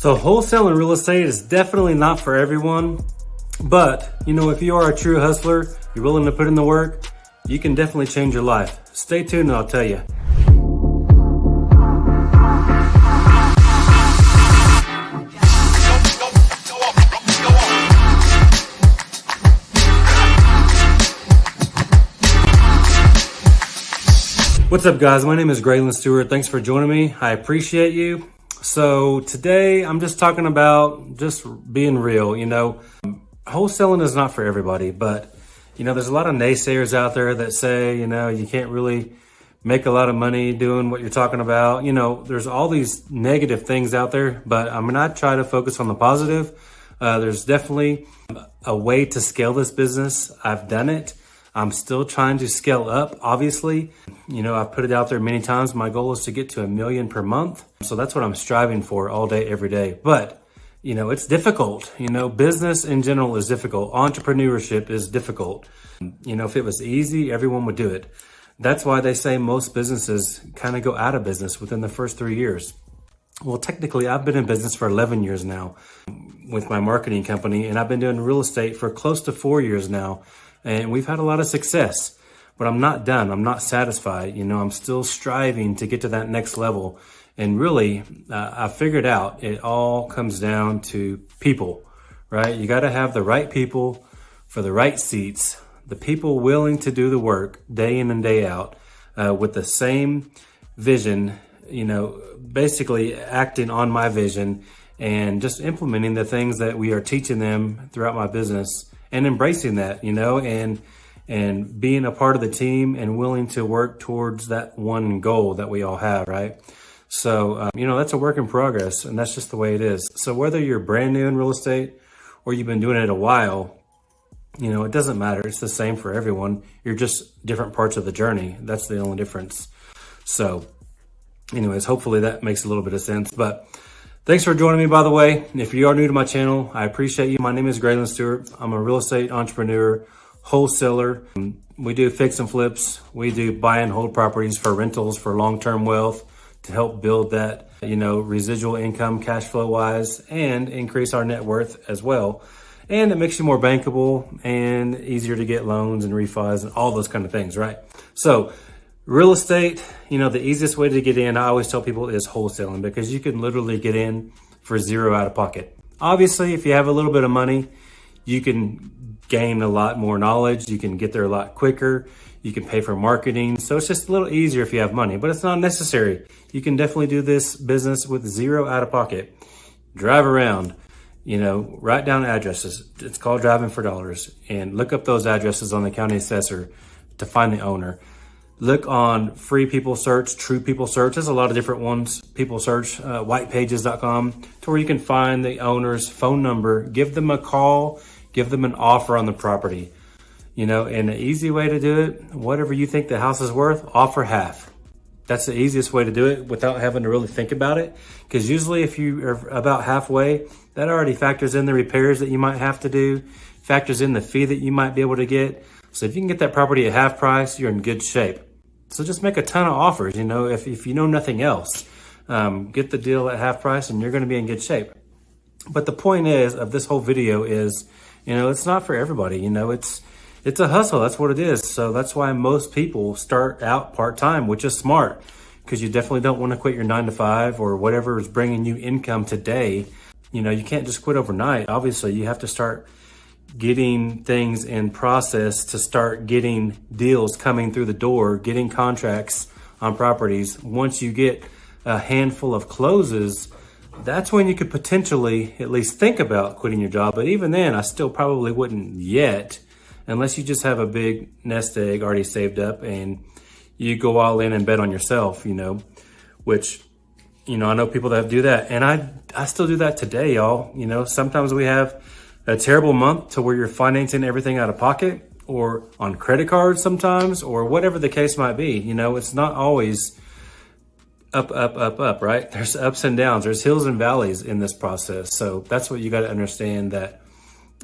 So wholesaling real estate is definitely not for everyone, but if you are a true hustler, you're willing to put in the work, you can definitely change your life. Stay tuned and I'll tell you. What's up guys, my name is Graylan Stewart. Thanks for joining me. I appreciate you. So today I'm just talking about just being real. Wholesaling is not for everybody, but there's a lot of naysayers out there that say, you can't really make a lot of money doing what you're talking about. There's all these negative things out there, but I'm gonna try to focus on the positive. There's definitely a way to scale this business. I've done it. I'm still trying to scale up, obviously. I've put it out there many times. My goal is to get to $1 million per month. So that's what I'm striving for all day, every day. But, it's difficult. Business in general is difficult. Entrepreneurship is difficult. If it was easy, everyone would do it. That's why they say most businesses kind of go out of business within the first 3 years. Well, technically, I've been in business for 11 years now with my marketing company, and I've been doing real estate for close to 4 years now. And we've had a lot of success, but I'm not done. I'm not satisfied. I'm still striving to get to that next level. And really, I figured out it all comes down to people, right? You got to have the right people for the right seats, the people willing to do the work day in and day out with the same vision, basically acting on my vision and just implementing the things that we are teaching them throughout my business. And embracing that, and being a part of the team and willing to work towards that one goal that we all have, right? So, that's a work in progress, and that's just the way it is. So whether you're brand new in real estate or you've been doing it a while, it doesn't matter. It's the same for everyone. You're just different parts of the journey. That's the only difference. So anyways, hopefully that makes a little bit of sense. But thanks for joining me, by the way. If you are new to my channel, I appreciate you. My name is Graylan Stewart. I'm a real estate entrepreneur, wholesaler. We do fix and flips. We do buy and hold properties for rentals, for long-term wealth, to help build that, residual income cash flow wise and increase our net worth as well. And it makes you more bankable and easier to get loans and refis and all those kind of things, right? So real estate, the easiest way to get in, I always tell people, is wholesaling, because you can literally get in for zero out of pocket. Obviously, if you have a little bit of money, you can gain a lot more knowledge. You can get there a lot quicker. You can pay for marketing. So it's just a little easier if you have money, but it's not necessary. You can definitely do this business with zero out of pocket. Drive around, write down addresses. It's called driving for dollars, and look up those addresses on the county assessor to find the owner. Look on Free People Search, True People Search. There's a lot of different ones. People Search, whitepages.com, to where you can find the owner's phone number, give them a call, give them an offer on the property. And the easy way to do it, whatever you think the house is worth, offer half. That's the easiest way to do it without having to really think about it. Because usually if you are about halfway, that already factors in the repairs that you might have to do, factors in the fee that you might be able to get. So if you can get that property at half price, you're in good shape. So just make a ton of offers, if you know nothing else. Get the deal at half price and you're going to be in good shape. But the point of this whole video is, it's not for everybody. It's a hustle. That's what it is. So that's why most people start out part-time, which is smart, because you definitely don't want to quit your 9 to 5 or whatever is bringing you income today. You can't just quit overnight. Obviously, you have to start getting things in process to start getting deals coming through the door, getting contracts on properties. Once you get a handful of closes, that's when you could potentially at least think about quitting your job. But even then, I still probably wouldn't yet, unless you just have a big nest egg already saved up and you go all in and bet on yourself, which, I know people that do that. And I still do that today, y'all. Sometimes we have a terrible month to where you're financing everything out of pocket or on credit cards sometimes, or whatever the case might be. It's not always up, right? There's ups and downs. There's hills and valleys in this process. So that's what you got to understand, that,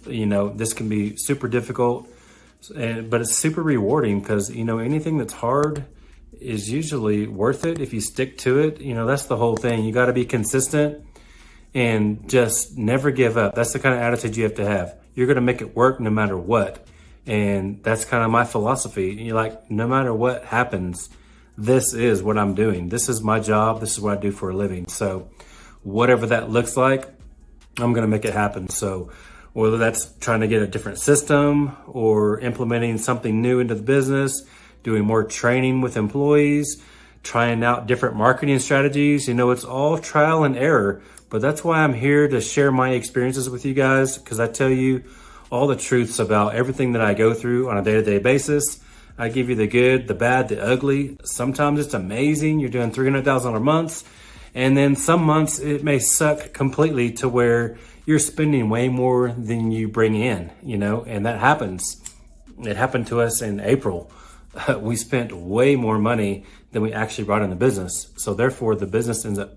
this can be super difficult, but it's super rewarding, because, anything that's hard is usually worth it if you stick to it. That's the whole thing. You got to be consistent and just never give up. That's the kind of attitude you have to have. You're going to make it work no matter what. And that's kind of my philosophy. You're like, no matter what happens, this is what I'm doing. This is my job. This is what I do for a living. So whatever that looks like, I'm going to make it happen. So whether that's trying to get a different system or implementing something new into the business, doing more training with employees, trying out different marketing strategies, it's all trial and error. But that's why I'm here to share my experiences with you guys, because I tell you all the truths about everything that I go through on a day-to-day basis. I give you the good, the bad, the ugly. Sometimes it's amazing. You're doing $300,000 months. And then some months it may suck completely to where you're spending way more than you bring in, and that happens. It happened to us in April. We spent way more money than we actually brought in the business. So therefore the business ends up,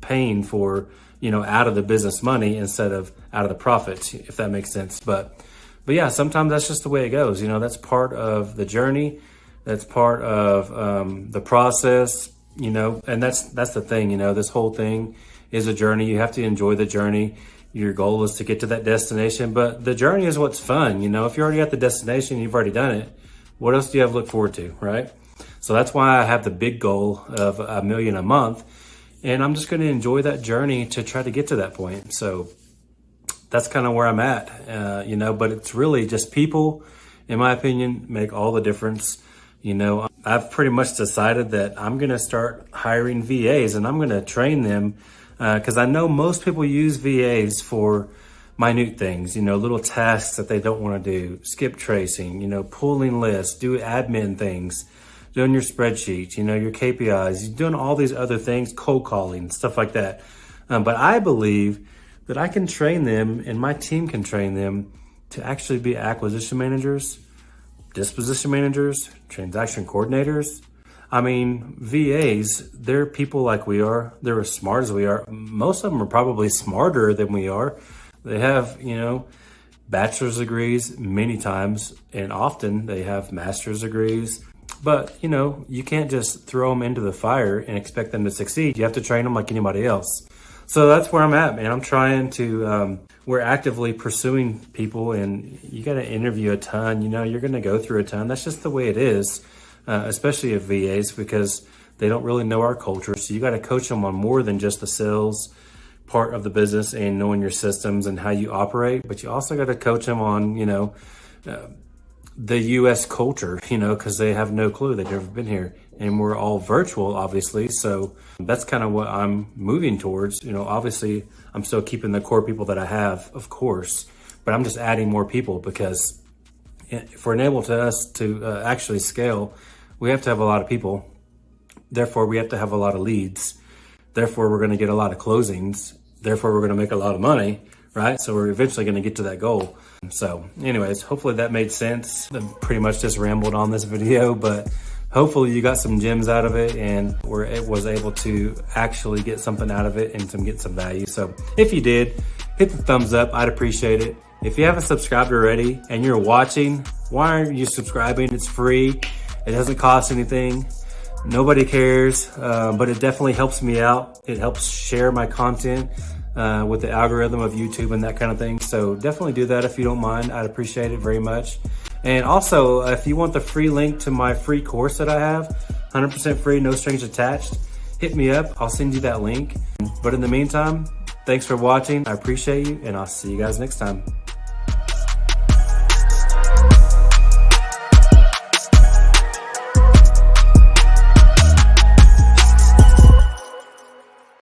paying for, out of the business money instead of out of the profits, if that makes sense. But yeah, sometimes that's just the way it goes. That's part of the journey. That's part of the process, and that's the thing, this whole thing is a journey. You have to enjoy the journey. Your goal is to get to that destination, but the journey is what's fun. If you're already at the destination, you've already done it. What else do you have to look forward to, right? So that's why I have the big goal of $1 million a month. And I'm just going to enjoy that journey to try to get to that point. So that's kind of where I'm at, but it's really just people, in my opinion, make all the difference. I've pretty much decided that I'm going to start hiring VAs and I'm going to train them because I know most people use VAs for minute things, little tasks that they don't want to do, skip tracing, pulling lists, do admin things, doing your spreadsheets, your KPIs, you're doing all these other things, cold calling, stuff like that. But I believe that I can train them and my team can train them to actually be acquisition managers, disposition managers, transaction coordinators. I mean, VAs, they're people like we are. They're as smart as we are. Most of them are probably smarter than we are. They have, bachelor's degrees many times, and often they have master's degrees. But, you can't just throw them into the fire and expect them to succeed. You have to train them like anybody else. So that's where I'm at, man. I'm trying to, we're actively pursuing people, and you got to interview a ton. You're going to go through a ton. That's just the way it is, especially at VAs, because they don't really know our culture. So you got to coach them on more than just the sales part of the business and knowing your systems and how you operate. But you also got to coach them on, the U.S. culture, because they have no clue. They've never been here. And we're all virtual, obviously. So that's kind of what I'm moving towards. Obviously, I'm still keeping the core people that I have, of course. But I'm just adding more people because for enable to us to actually scale, we have to have a lot of people. Therefore, we have to have a lot of leads. Therefore, we're going to get a lot of closings. Therefore, we're going to make a lot of money, right? So we're eventually going to get to that goal. So anyways, hopefully that made sense. I pretty much just rambled on this video, but hopefully you got some gems out of it and was able to actually get something out of it and get some value. So if you did, hit the thumbs up. I'd appreciate it. If you haven't subscribed already and you're watching, why aren't you subscribing? It's free. It doesn't cost anything. Nobody cares, but it definitely helps me out. It helps share my content with the algorithm of YouTube and that kind of thing. So definitely do that if you don't mind. I'd appreciate it very much. And also, if you want the free link to my free course that I have, 100% free, no strings attached, hit me up. I'll send you that link. But in the meantime, thanks for watching. I appreciate you, and I'll see you guys next time.